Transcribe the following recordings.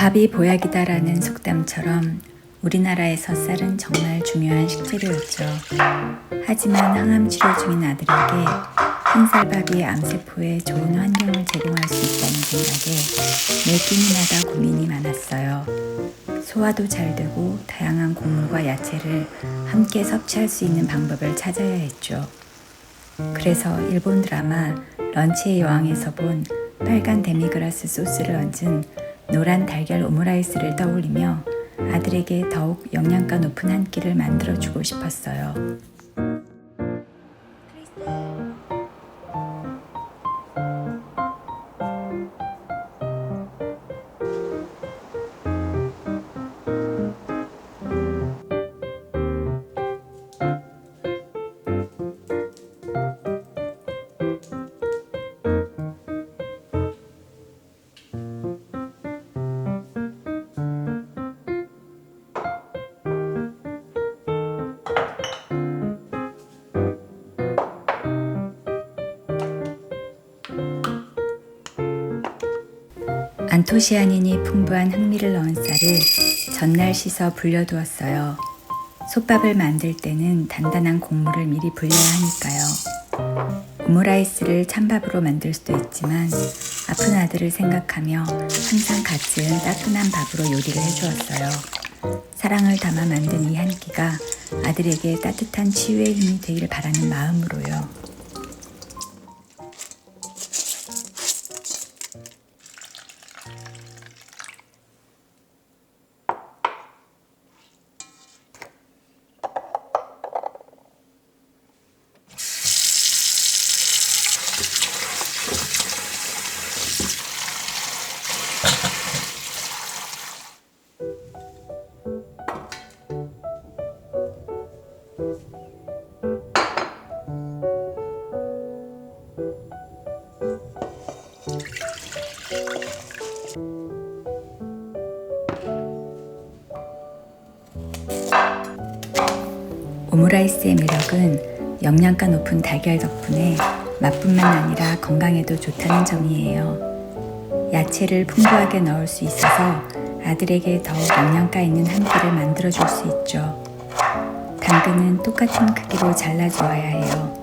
밥이 보약이다라는 속담처럼 우리나라에서 쌀은 정말 중요한 식재료였죠. 하지만 항암 치료 중인 아들에게 흰쌀밥이 암세포에 좋은 환경을 제공할 수 있다는 생각에 매 끼니마다 고민이 많았어요. 소화도 잘 되고 다양한 곡물과 야채를 함께 섭취할 수 있는 방법을 찾아야 했죠. 그래서 일본 드라마 런치의 여왕에서 본 빨간 데미그라스 소스를 얹은 노란 달걀 오므라이스를 떠올리며 아들에게 더욱 영양가 높은 한 끼를 만들어주고 싶었어요. 안토시아닌이 풍부한 흑미를 넣은 쌀을 전날 씻어 불려두었어요. 솥밥을 만들 때는 단단한 곡물을 미리 불려야 하니까요. 오므라이스를 찬밥으로 만들 수도 있지만 아픈 아들을 생각하며 항상 갓 지은 따끈한 밥으로 요리를 해주었어요. 사랑을 담아 만든 이 한 끼가 아들에게 따뜻한 치유의 힘이 되길 바라는 마음으로요. 오므라이스의 매력은 영양가 높은 달걀 덕분에 맛뿐만 아니라 건강에도 좋다는 점이에요. 야채를 풍부하게 넣을 수 있어서 아들에게 더욱 영양가 있는 한 끼를 만들어줄 수 있죠. 당근은 똑같은 크기로 잘라주어야 해요.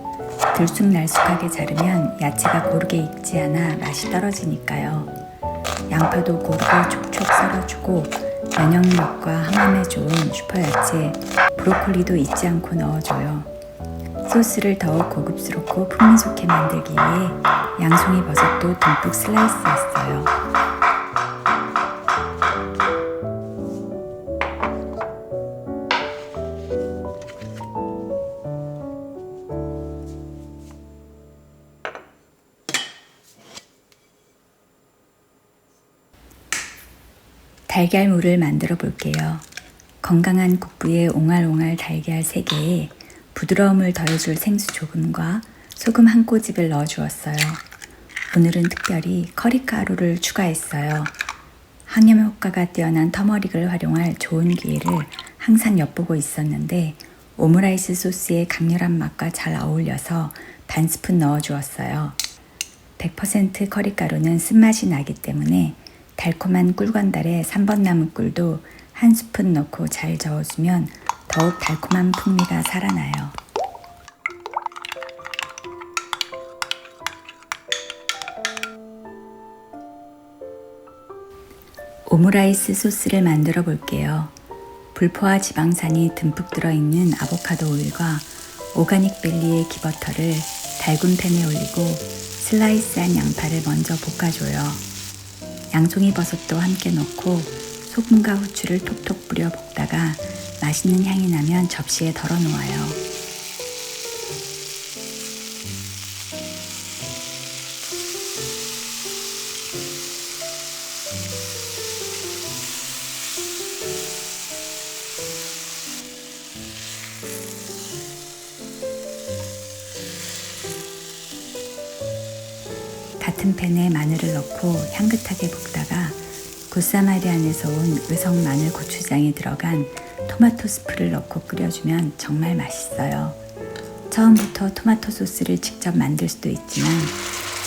들쑥날쑥하게 자르면 야채가 고르게 익지 않아 맛이 떨어지니까요. 양파도 고르게 촉촉 썰어주고 면역력과 항암에 좋은 슈퍼야채, 브로콜리도 잊지 않고 넣어줘요. 소스를 더욱 고급스럽고 풍미 좋게 만들기 위해 양송이 버섯도 듬뿍 슬라이스했어요. 달걀물을 만들어 볼게요. 건강한 국부에 옹알옹알 달걀 3개에 부드러움을 더해줄 생수 조금과 소금 한 꼬집을 넣어 주었어요. 오늘은 특별히 커리가루를 추가했어요. 항염 효과가 뛰어난 터머릭을 활용할 좋은 기회를 항상 엿보고 있었는데 오므라이스 소스의 강렬한 맛과 잘 어울려서 반 스푼 넣어 주었어요. 100% 커리가루는 쓴맛이 나기 때문에 달콤한 꿀건달에 3번 나무 꿀도 한 스푼 넣고 잘 저어주면 더욱 달콤한 풍미가 살아나요. 오므라이스 소스를 만들어 볼게요. 불포화 지방산이 듬뿍 들어있는 아보카도 오일과 오가닉 벨리의 기버터를 달군 팬에 올리고 슬라이스한 양파를 먼저 볶아줘요. 양송이 버섯도 함께 넣고 소금과 후추를 톡톡 뿌려 볶다가 맛있는 향이 나면 접시에 덜어 놓아요. 같은 팬에 마늘을 넣고 향긋하게 볶다가 굿사마리안에서 온 의성 마늘 고추장이 들어간 토마토 스프를 넣고 끓여주면 정말 맛있어요. 처음부터 토마토 소스를 직접 만들 수도 있지만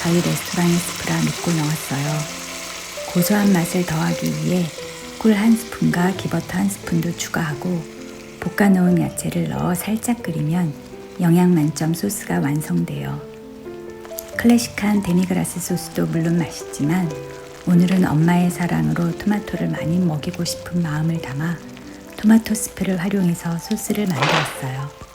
저희 레스토랑의 스프라 믿고 넣었어요. 고소한 맛을 더하기 위해 꿀 1스푼과 기버터 1스푼도 추가하고 볶아놓은 야채를 넣어 살짝 끓이면 영양 만점 소스가 완성돼요. 클래식한 데미그라스 소스도 물론 맛있지만 오늘은 엄마의 사랑으로 토마토를 많이 먹이고 싶은 마음을 담아 토마토 스프를 활용해서 소스를 만들었어요.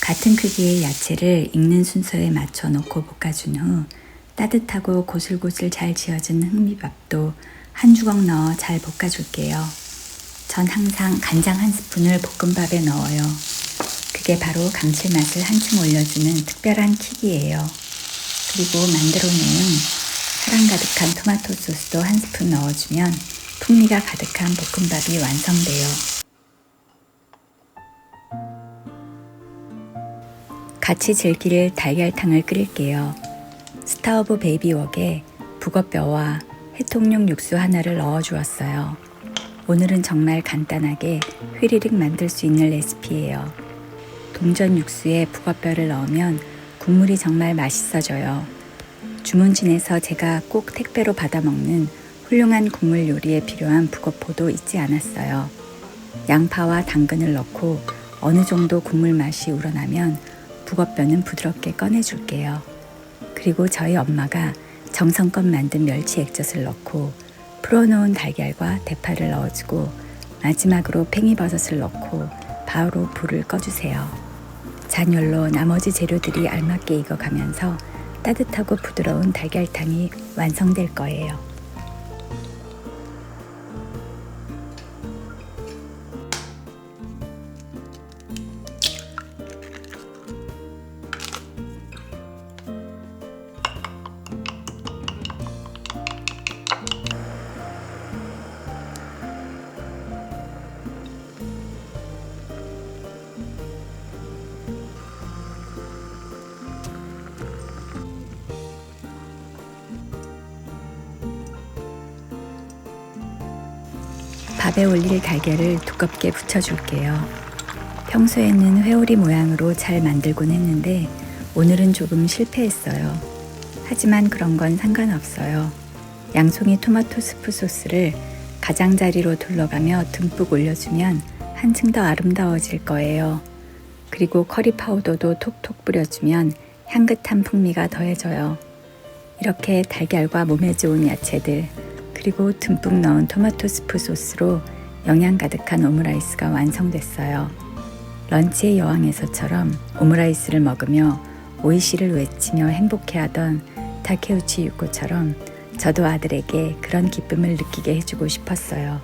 같은 크기의 야채를 익는 순서에 맞춰 넣고 볶아준 후 따뜻하고 고슬고슬 잘 지어진 흑미밥도 한 주걱 넣어 잘 볶아줄게요. 전 항상 간장 1스푼을 볶음밥에 넣어요. 그게 바로 감칠맛을 한층 올려주는 특별한 킥이에요. 그리고 만들어놓은 사랑 가득한 토마토 소스도 1스푼 넣어주면 풍미가 가득한 볶음밥이 완성돼요. 같이 즐길 달걀탕을 끓일게요. 스타오브 베이비웍에 북어뼈와 해통용 육수 하나를 넣어주었어요. 오늘은 정말 간단하게 휘리릭 만들 수 있는 레시피예요. 동전 육수에 북어뼈를 넣으면 국물이 정말 맛있어져요. 주문진에서 제가 꼭 택배로 받아먹는 훌륭한 국물 요리에 필요한 북어포도 잊지 않았어요. 양파와 당근을 넣고 어느 정도 국물 맛이 우러나면 북어뼈는 부드럽게 꺼내줄게요. 그리고 저희 엄마가 정성껏 만든 멸치 액젓을 넣고 풀어놓은 달걀과 대파를 넣어주고 마지막으로 팽이버섯을 넣고 바로 불을 꺼주세요. 잔열로 나머지 재료들이 알맞게 익어가면서 따뜻하고 부드러운 달걀탕이 완성될 거예요. 밥에 올릴 달걀을 두껍게 붙여줄게요. 평소에는 회오리 모양으로 잘 만들곤 했는데 오늘은 조금 실패했어요. 하지만 그런 건 상관없어요. 양송이 토마토 스프 소스를 가장자리로 둘러가며 듬뿍 올려주면 한층 더 아름다워질 거예요. 그리고 커리 파우더도 톡톡 뿌려주면 향긋한 풍미가 더해져요. 이렇게 달걀과 몸에 좋은 야채들 그리고 듬뿍 넣은 토마토 스프 소스로 영양 가득한 오므라이스가 완성됐어요. 런치의 여왕에서처럼 오므라이스를 먹으며 오이시를 외치며 행복해하던 타케우치 유코처럼 저도 아들에게 그런 기쁨을 느끼게 해주고 싶었어요.